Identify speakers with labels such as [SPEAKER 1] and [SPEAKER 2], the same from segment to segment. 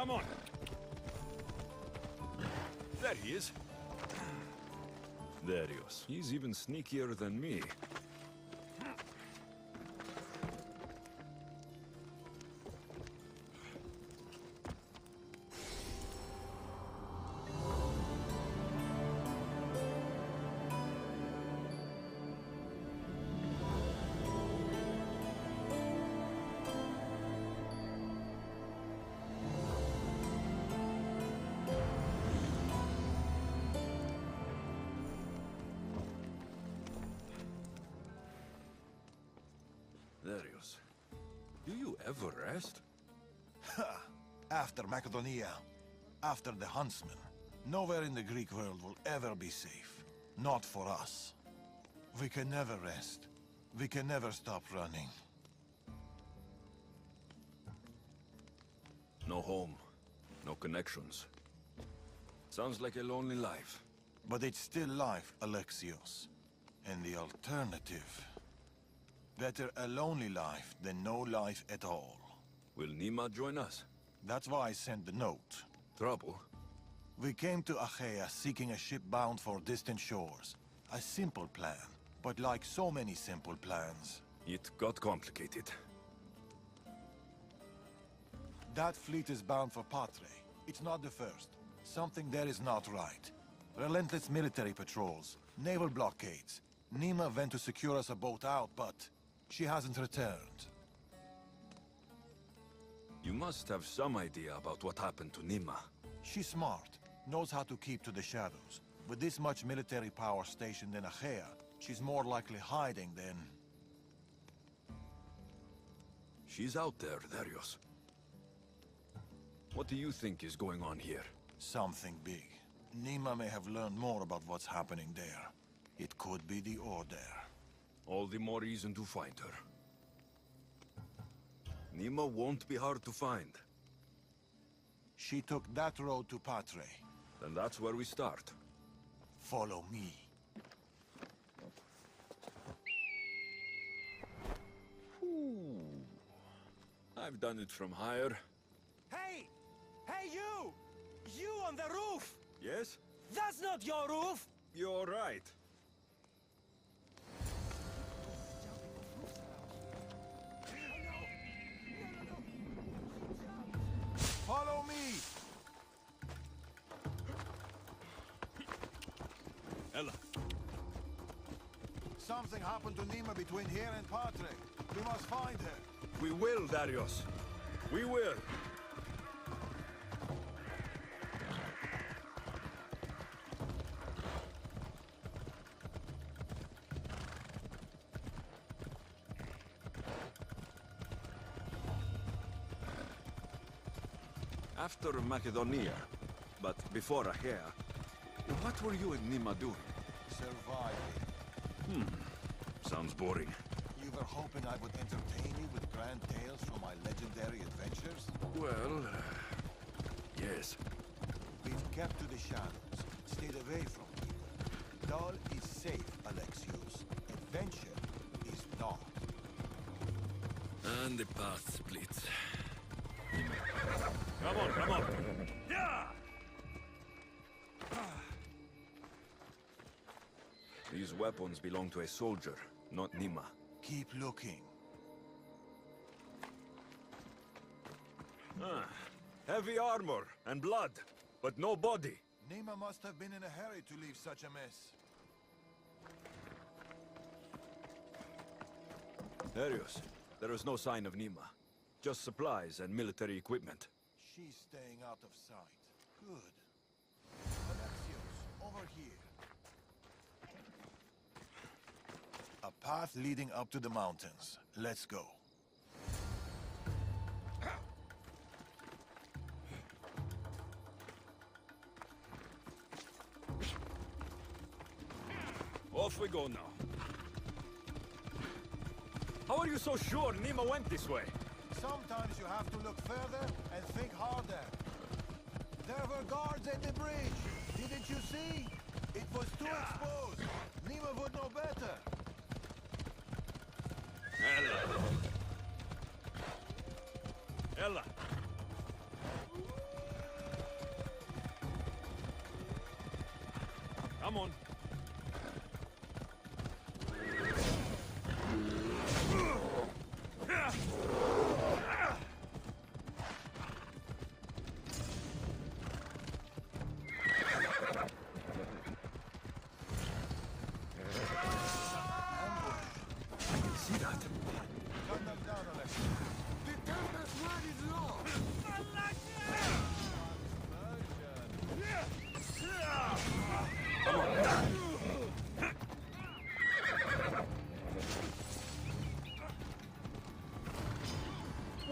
[SPEAKER 1] Come on. There he is. Darius. He's even sneakier than me. Darius, do you ever rest?
[SPEAKER 2] After Macedonia, after the Huntsman, nowhere in the Greek world will ever be safe. Not for us. We can never rest. We can never stop running.
[SPEAKER 1] No home, no connections. Sounds like a lonely life.
[SPEAKER 2] But it's still life, Alexios. And the alternative... Better a lonely life than no life at all.
[SPEAKER 1] Will Nima join us?
[SPEAKER 2] That's why I sent the note.
[SPEAKER 1] Trouble?
[SPEAKER 2] We came to Achaea seeking a ship bound for distant shores. A simple plan, but like so many simple plans...
[SPEAKER 1] It got complicated.
[SPEAKER 2] That fleet is bound for Patre. It's not the first. Something there is not right. Relentless military patrols, naval blockades. Nima went to secure us a boat out, but... she hasn't returned.
[SPEAKER 1] You must have some idea about what happened to Nima.
[SPEAKER 2] She's smart, knows how to keep to the shadows. With this much military power stationed in Achaea, she's more likely hiding than...
[SPEAKER 1] She's out there, Darius. What do you think is going on here?
[SPEAKER 2] Something big. Nima may have learned more about what's happening there. It could be the Order.
[SPEAKER 1] All the more reason to find her. Nima won't be hard to find.
[SPEAKER 2] She took that road to Patre.
[SPEAKER 1] Then that's where we start.
[SPEAKER 2] Follow me.
[SPEAKER 1] Ooh. I've done it from higher.
[SPEAKER 3] Hey! Hey, you! You on the roof!
[SPEAKER 1] Yes?
[SPEAKER 3] That's not your roof!
[SPEAKER 1] You're right.
[SPEAKER 2] Follow me!
[SPEAKER 1] Ella.
[SPEAKER 2] Something happened to Nima between here and Patre. We must find her.
[SPEAKER 1] We will, Darius. We will. After Macedonia, but before Achaea, what were you and Nima doing?
[SPEAKER 2] Surviving.
[SPEAKER 1] Sounds boring.
[SPEAKER 2] You were hoping I would entertain you with grand tales from my legendary adventures?
[SPEAKER 1] Well, yes.
[SPEAKER 2] We've kept to the shadows, stayed away from people. Dull is safe, Alexios. Adventure is not.
[SPEAKER 1] And the path splits.
[SPEAKER 3] Come on, come on! Yeah!
[SPEAKER 1] These weapons belong to a soldier, not Nima.
[SPEAKER 2] Keep looking.
[SPEAKER 1] Heavy armor and blood, but no body.
[SPEAKER 2] Nima must have been in a hurry to leave such a mess.
[SPEAKER 1] Darius, there is no sign of Nima. Just supplies and military equipment.
[SPEAKER 2] She's staying out of sight. Good. Alexios, over here. A path leading up to the mountains. Let's go.
[SPEAKER 1] Off we go now. How are you so sure Nima went this way?
[SPEAKER 2] Sometimes you have to look further and think harder. There were guards at the bridge. Didn't you see? It was too exposed. Nima would know better.
[SPEAKER 1] Ella. Ella.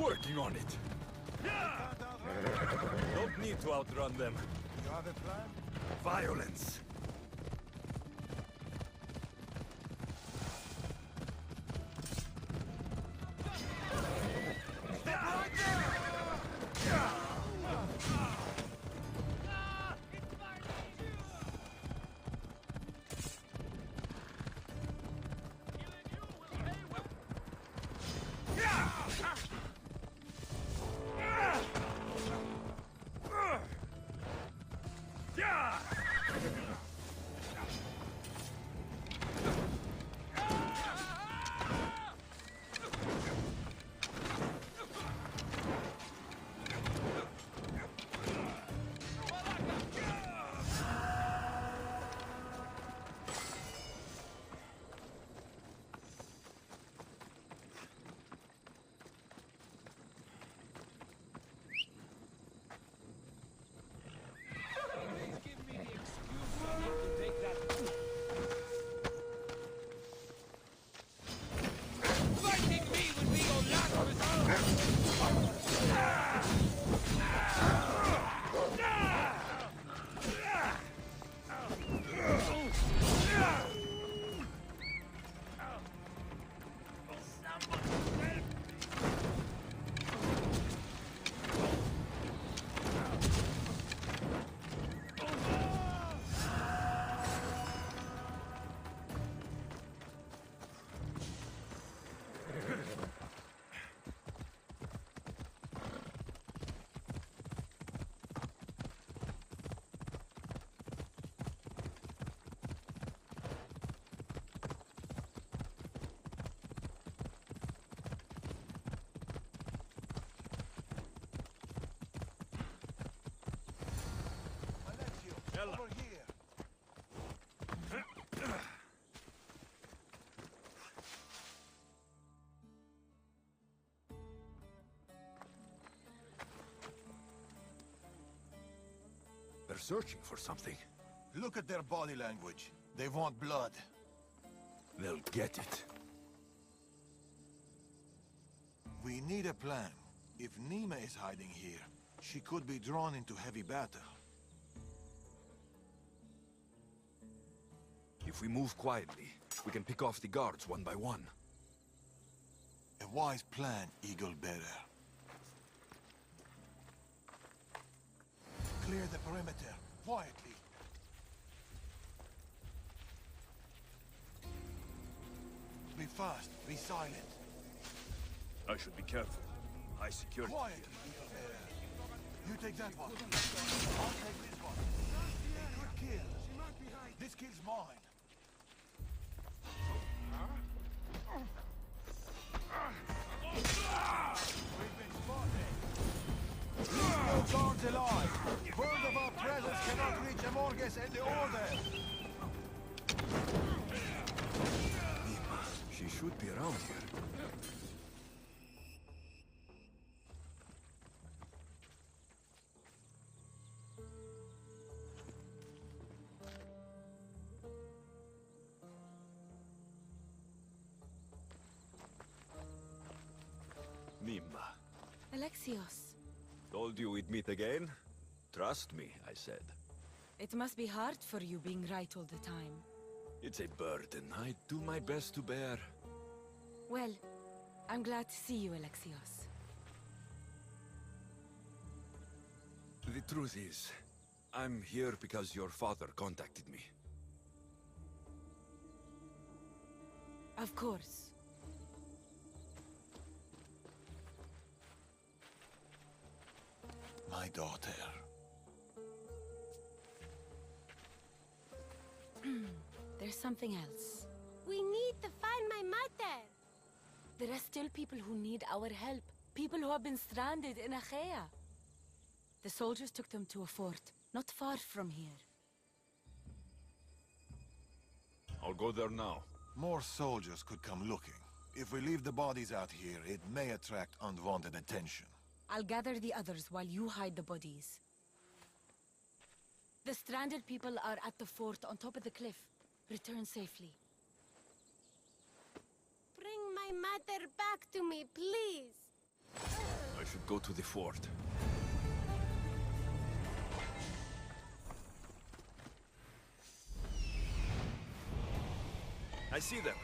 [SPEAKER 1] Working on it. Don't need to outrun them.
[SPEAKER 2] You have a plan?
[SPEAKER 1] Violence.
[SPEAKER 2] Over here.
[SPEAKER 1] They're searching for something.
[SPEAKER 2] Look at their body language. They want blood.
[SPEAKER 1] They'll get it.
[SPEAKER 2] We need a plan. If Nima is hiding here, she could be drawn into heavy battle.
[SPEAKER 1] If we move quietly, we can pick off the guards one by one.
[SPEAKER 2] A wise plan, Eagle Bearer. Clear the perimeter, quietly. Be fast, be silent.
[SPEAKER 1] I should be careful. High security.
[SPEAKER 2] Quietly, Eagle Bearer. You take that one. I'll take this one. A good kill. This kill's mine. We've been spotted. Leave no guards alive. Word of our presence cannot reach Amorges and the Order.
[SPEAKER 1] Nima, she should be around here. Nima.
[SPEAKER 4] Alexios,
[SPEAKER 1] Told you we'd meet again? Trust me, I said.
[SPEAKER 4] it must be hard for you being right all the time.
[SPEAKER 1] It's a burden I do my best to bear.
[SPEAKER 4] Well, I'm glad to see you, Alexios.
[SPEAKER 1] The truth is, I'm here because your father contacted me.
[SPEAKER 4] Of course.
[SPEAKER 2] My daughter.
[SPEAKER 4] There's something else.
[SPEAKER 5] We need to find my mother.
[SPEAKER 4] There are still people who need our help. People who have been stranded in Achaea. The soldiers took them to a fort, not far from here.
[SPEAKER 1] I'll go there now.
[SPEAKER 2] More soldiers could come looking. If we leave the bodies out here, it may attract unwanted attention.
[SPEAKER 4] I'll gather the others while you hide the bodies. The stranded people are at the fort on top of the cliff. Return safely.
[SPEAKER 5] Bring my mother back to me, please.
[SPEAKER 1] I should go to the fort. I see them.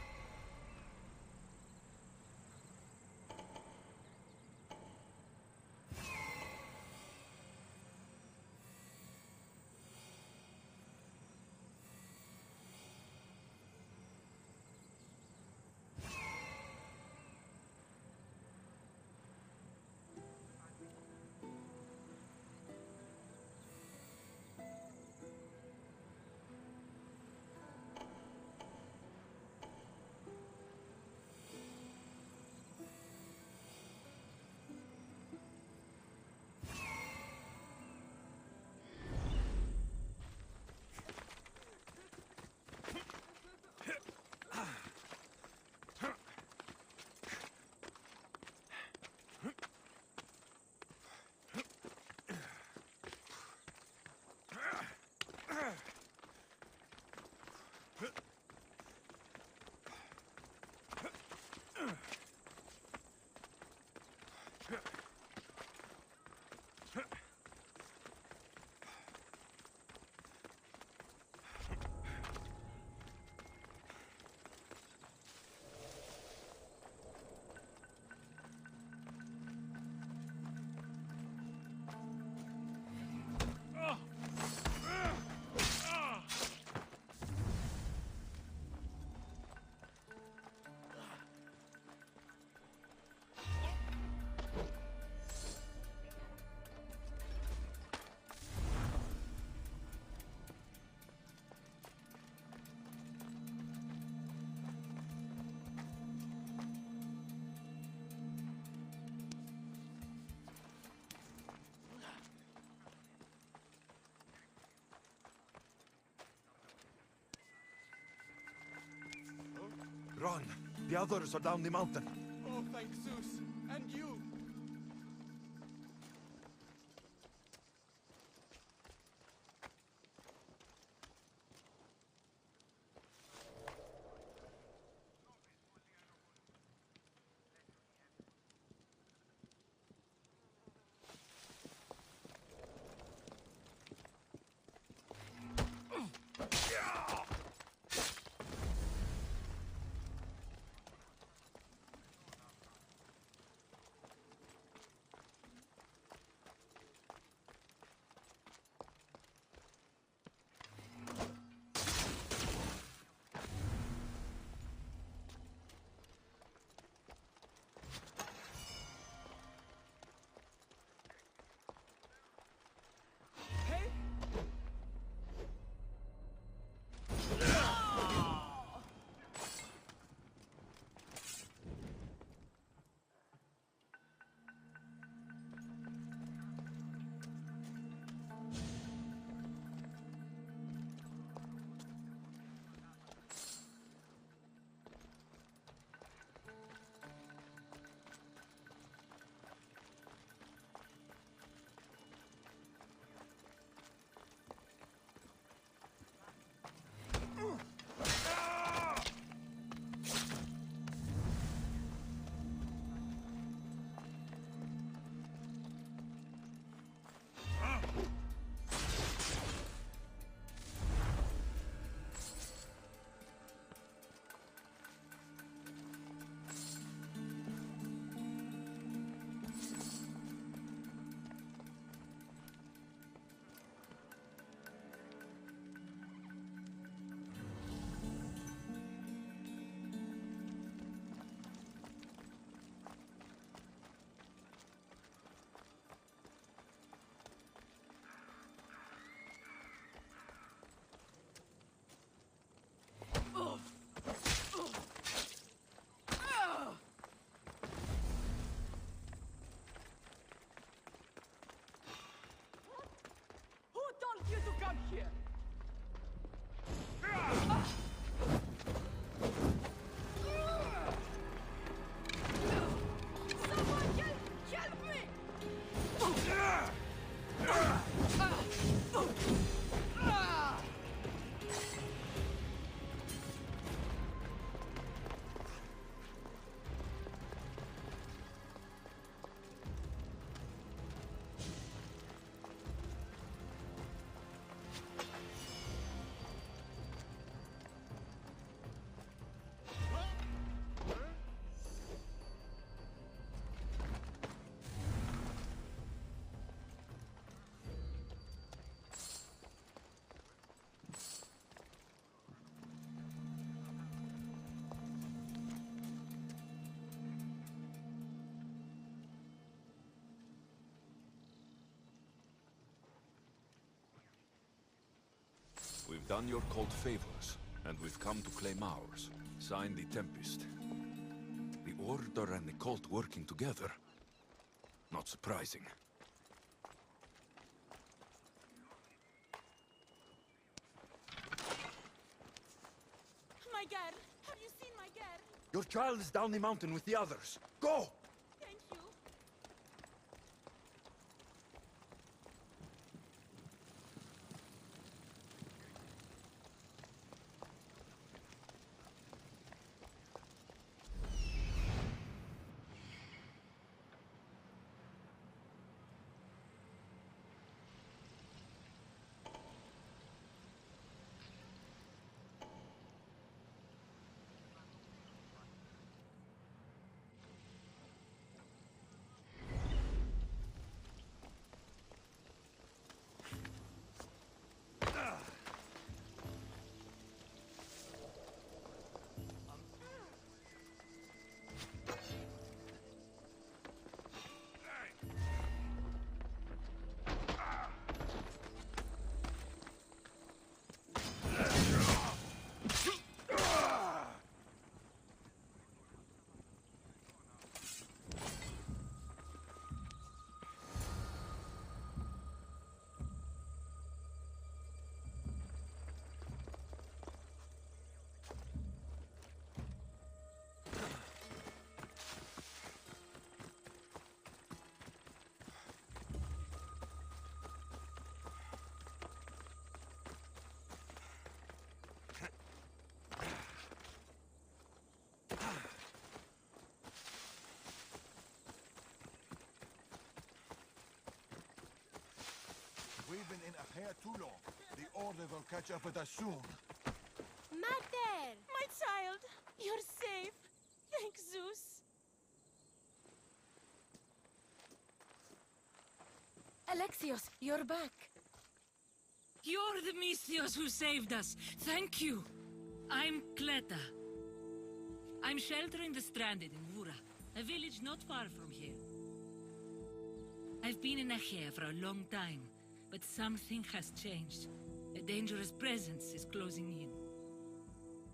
[SPEAKER 1] Run! The others are down the mountain.
[SPEAKER 3] Oh, thank Zeus. And you.
[SPEAKER 1] Done your cult favors, and we've come to claim ours. Signed the Tempest. The Order and the cult working together. Not surprising.
[SPEAKER 4] My girl! Have you seen my girl?
[SPEAKER 1] Your child is down the mountain with the others. Go!
[SPEAKER 4] Thank you.
[SPEAKER 2] We've been in Achaea too long. The Order will catch up with us soon.
[SPEAKER 5] Mater!
[SPEAKER 4] My child! You're safe! Thank Zeus! Alexios, you're back!
[SPEAKER 6] You're the Misthios who saved us. Thank you. I'm Cleta. I'm sheltering the stranded in Vura, a village not far from here. I've been in Achaea for a long time, but something has changed. A dangerous presence is closing in.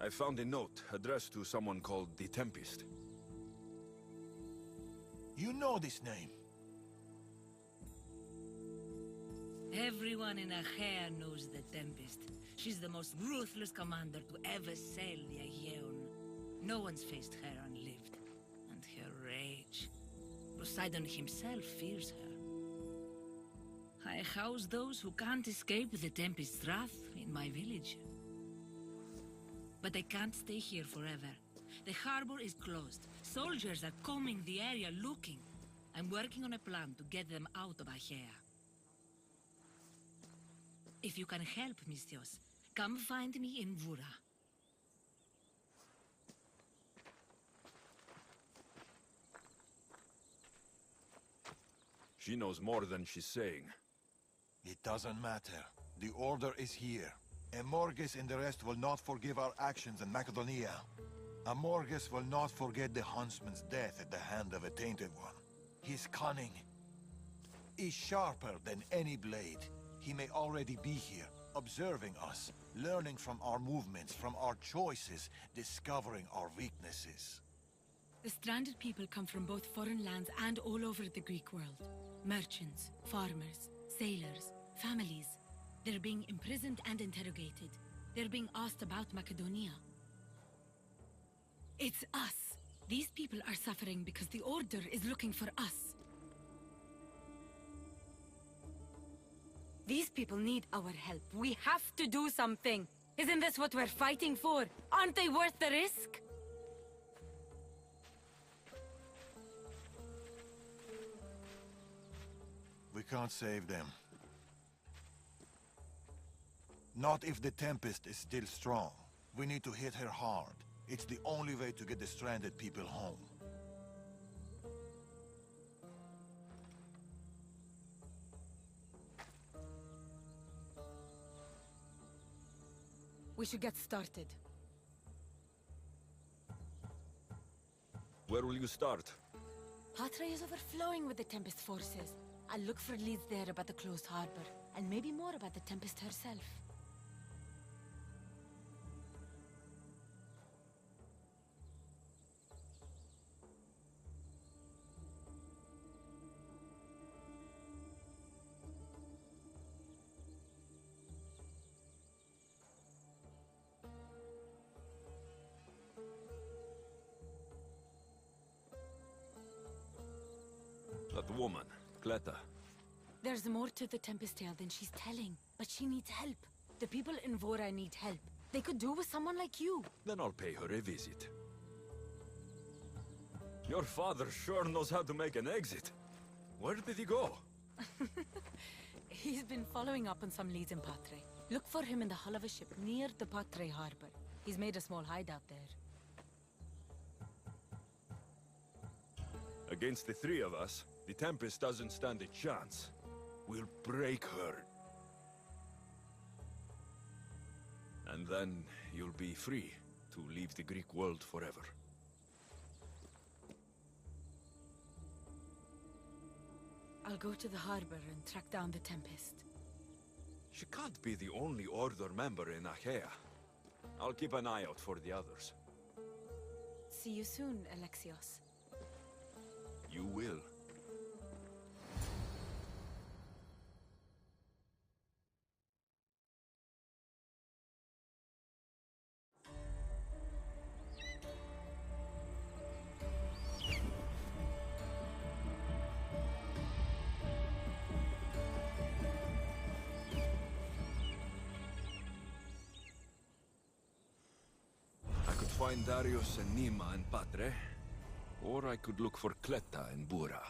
[SPEAKER 1] I found a note addressed to someone called the Tempest.
[SPEAKER 2] You know this name.
[SPEAKER 6] Everyone in Achaea knows the Tempest. She's the most ruthless commander to ever sail the Aegean. No one's faced her unlived. And her rage. Poseidon himself fears her. I house those who can't escape the Tempest's wrath in my village. But I can't stay here forever. The harbor is closed. Soldiers are combing the area looking. I'm working on a plan to get them out of Achaea. If you can help, Misthios, come find me in Vura.
[SPEAKER 1] She knows more than she's saying.
[SPEAKER 2] It doesn't matter. The Order is here. Amorges and the rest will not forgive our actions in Macedonia. Amorges will not forget the huntsman's death at the hand of a tainted one. His cunning is sharper than any blade. He may already be here, observing us, learning from our movements, from our choices, discovering our weaknesses.
[SPEAKER 4] The stranded people come from both foreign lands and all over the Greek world. Merchants, farmers, sailors, families. They're being imprisoned and interrogated. They're being asked about Macedonia. It's us. These people are suffering because the Order is looking for us. These people need our help. We have to do something. Isn't this what we're fighting for? Aren't they worth the risk?
[SPEAKER 2] We can't save them. Not if the Tempest is still strong. We need to hit her hard. It's the only way to get the stranded people home.
[SPEAKER 4] We should get started.
[SPEAKER 1] Where will you start?
[SPEAKER 4] Patre is overflowing with the Tempest forces. I'll look for leads there about the closed harbor, and maybe more about the Tempest herself.
[SPEAKER 1] That woman, Cleta.
[SPEAKER 4] There's more to the Tempest tale than she's telling, but she needs help. The people in Vora need help. They could do with someone like you.
[SPEAKER 1] Then I'll pay her a visit. Your father sure knows how to make an exit. Where did he go?
[SPEAKER 4] He's been following up on some leads in Patre. Look for him in the hull of a ship near the Patre harbor. He's made a small hideout there.
[SPEAKER 1] Against the three of us, the Tempest doesn't stand a chance. We'll break her. And then you'll be free to leave the Greek world forever.
[SPEAKER 4] I'll go to the harbor and track down the Tempest.
[SPEAKER 1] She can't be the only Order member in Achaea. I'll keep an eye out for the others.
[SPEAKER 4] See you soon, Alexios.
[SPEAKER 1] You will. Find Darius and Nima in Patre, or I could look for Cleta in Bura.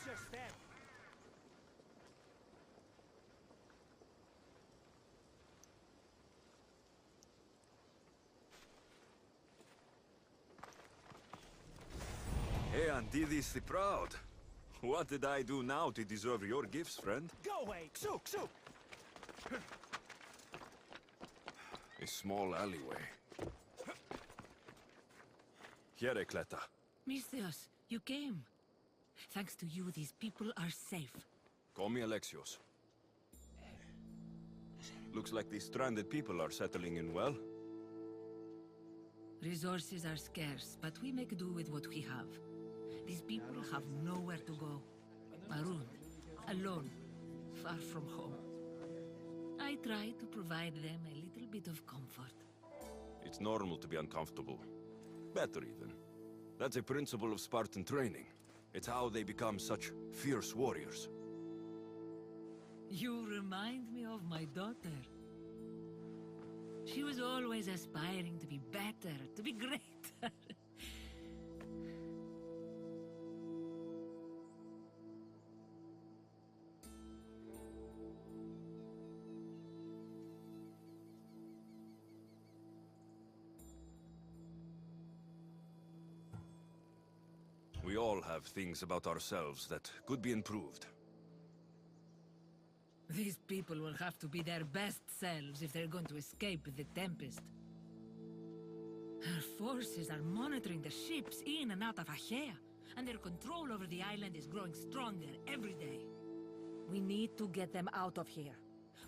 [SPEAKER 3] Your step.
[SPEAKER 1] Hey, Antidis the Proud. What did I do now to deserve your gifts, friend?
[SPEAKER 3] Go away! Ksuk! Ksuk!
[SPEAKER 1] A small alleyway. Here, Cleta.
[SPEAKER 6] Misthios, you came. Thanks to you, these people are safe.
[SPEAKER 1] Call me Alexios. Looks like these stranded people are settling in well.
[SPEAKER 6] Resources are scarce, but we make do with what we have. These people have nowhere to go. Marooned, alone, far from home. I try to provide them a little bit of comfort.
[SPEAKER 1] It's normal to be uncomfortable. Better even. That's a principle of Spartan training. It's how they become such fierce warriors.
[SPEAKER 6] You remind me of my daughter. She was always aspiring to be better, to be greater.
[SPEAKER 1] We all have things about ourselves that could be improved.
[SPEAKER 6] These people will have to be their best selves if they're going to escape the Tempest. Her forces are monitoring the ships in and out of Achaea, and their control over the island is growing stronger every day.
[SPEAKER 7] We need to get them out of here.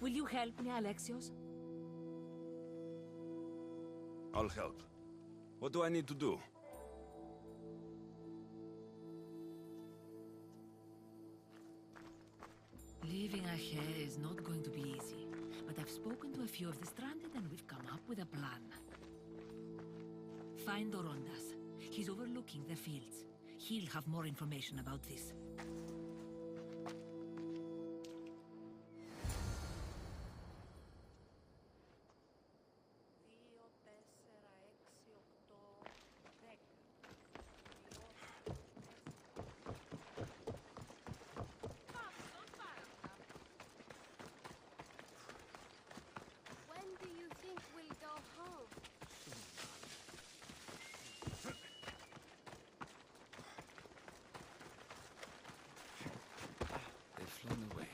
[SPEAKER 7] Will you help me, Alexios?
[SPEAKER 1] I'll help. What do I need to do?
[SPEAKER 6] Leaving Achaea is not going to be easy, but I've spoken to a few of the stranded and we've come up with a plan. Find Orondas. He's overlooking the fields. He'll have more information about this.
[SPEAKER 5] When do you think we'll go home?
[SPEAKER 1] They've flown away.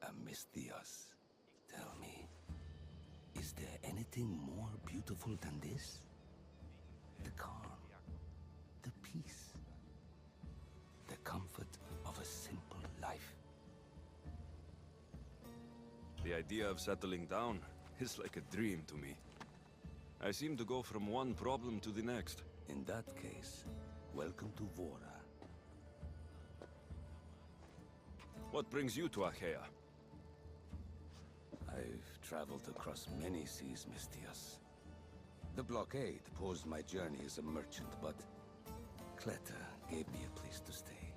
[SPEAKER 8] Amistios, tell me, is there anything more beautiful than this? The calm, the peace, the comfort of a simple life.
[SPEAKER 1] The idea of settling down is like a dream to me. I seem to go from one problem to the next.
[SPEAKER 8] In that case, welcome to Vora.
[SPEAKER 1] What brings you to Achaea?
[SPEAKER 8] I've traveled across many seas, Mistios. The blockade posed my journey as a merchant, but Cleta gave me a place to stay.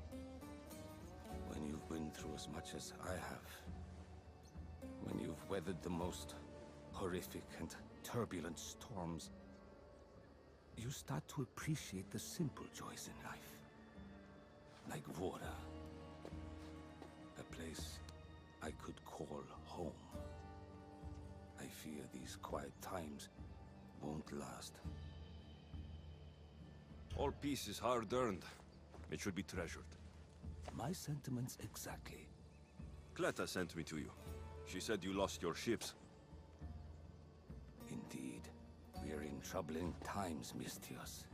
[SPEAKER 8] When you've been through as much as I have, when you've weathered the most horrific and turbulent storms, you start to appreciate the simple joys in life. Like Vora. A place I could call home. I fear these quiet times won't last.
[SPEAKER 1] All peace is hard-earned. It should be treasured.
[SPEAKER 8] My sentiments exactly.
[SPEAKER 1] Cleta sent me to you. She said you lost your ships.
[SPEAKER 8] Indeed. We are in troubling times, Mistios.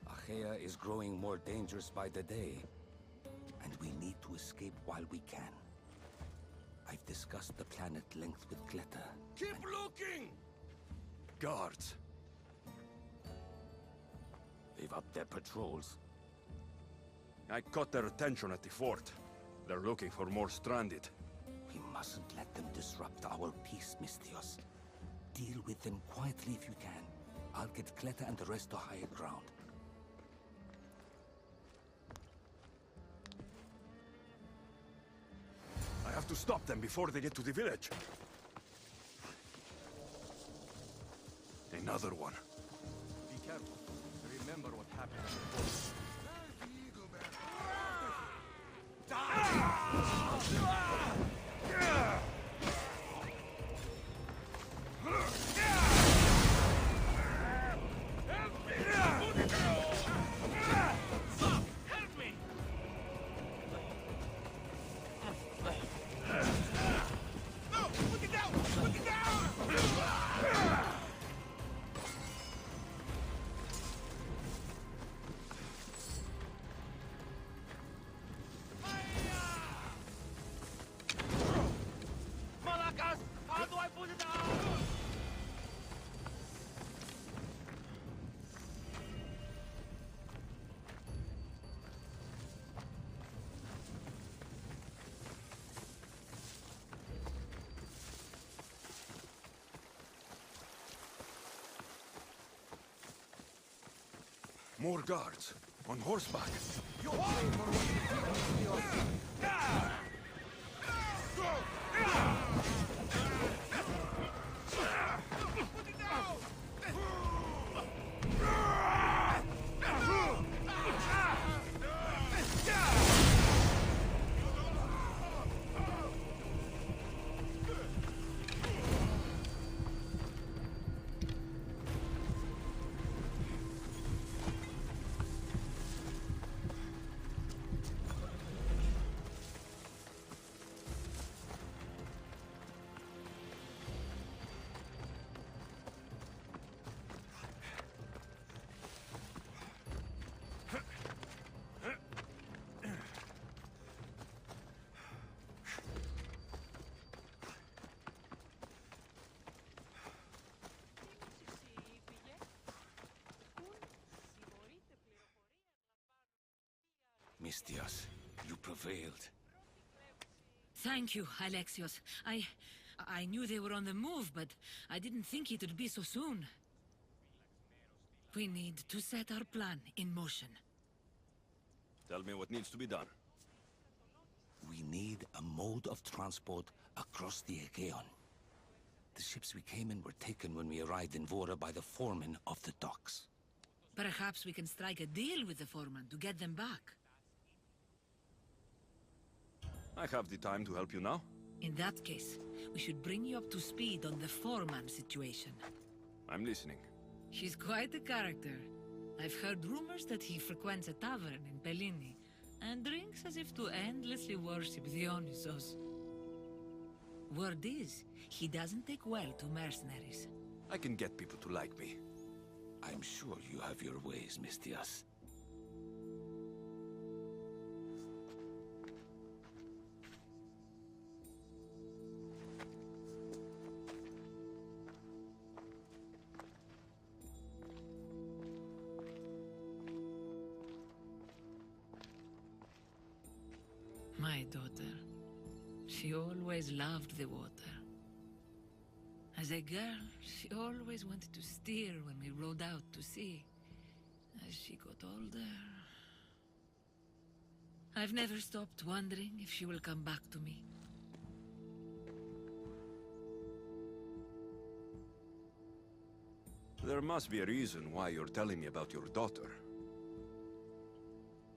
[SPEAKER 8] Achaea is growing more dangerous by the day, and we need to escape while we can. I've discussed the plan at length with Cleta.
[SPEAKER 1] Keep looking! Guards.
[SPEAKER 8] They've upped their patrols.
[SPEAKER 1] I caught their attention at the fort. They're looking for more stranded.
[SPEAKER 8] We mustn't let them disrupt our peace, Mistios. Deal with them quietly if you can. I'll get Cleta and the rest to higher ground.
[SPEAKER 1] I have to stop them before they get to the village. Another one.
[SPEAKER 3] Be careful. Remember what happened before.
[SPEAKER 1] More guards, on horseback.
[SPEAKER 8] Mistias, you prevailed.
[SPEAKER 6] Thank you, Alexios. I knew they were on the move, but I didn't think it would be so soon. We need to set our plan in motion.
[SPEAKER 1] Tell me what needs to be done.
[SPEAKER 8] We need a mode of transport across the Aegean. The ships we came in were taken when we arrived in Vora by the foreman of the docks.
[SPEAKER 6] Perhaps we can strike a deal with the foreman to get them back.
[SPEAKER 1] I have the time to help you now.
[SPEAKER 6] In that case, we should bring you up to speed on the foreman situation.
[SPEAKER 1] I'm listening.
[SPEAKER 6] He's quite a character. I've heard rumors that he frequents a tavern in Pellini, and drinks as if to endlessly worship Dionysos. Word is, he doesn't take well to mercenaries.
[SPEAKER 1] I can get people to like me.
[SPEAKER 8] I'm sure you have your ways, Mistias.
[SPEAKER 6] My daughter. She always loved the water. As a girl, she always wanted to steer when we rode out to sea. As she got older... I've never stopped wondering if she will come back to me.
[SPEAKER 1] There must be a reason why you're telling me about your daughter.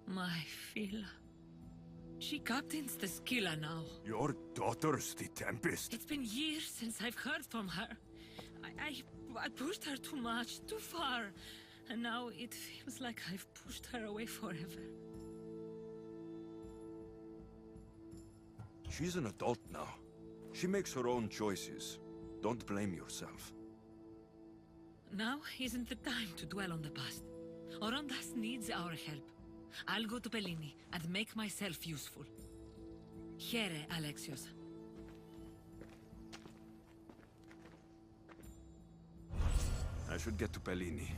[SPEAKER 6] My Fila. She captains the Skilla now.
[SPEAKER 1] Your daughter's the Tempest?
[SPEAKER 6] It's been years since I've heard from her. I pushed her too much, too far. And now it feels like I've pushed her away forever.
[SPEAKER 1] She's an adult now. She makes her own choices. Don't blame yourself.
[SPEAKER 6] Now isn't the time to dwell on the past. Orondas needs our help. I'll go to Pellini and make myself useful. Here, Alexios.
[SPEAKER 1] I should get to Pellini.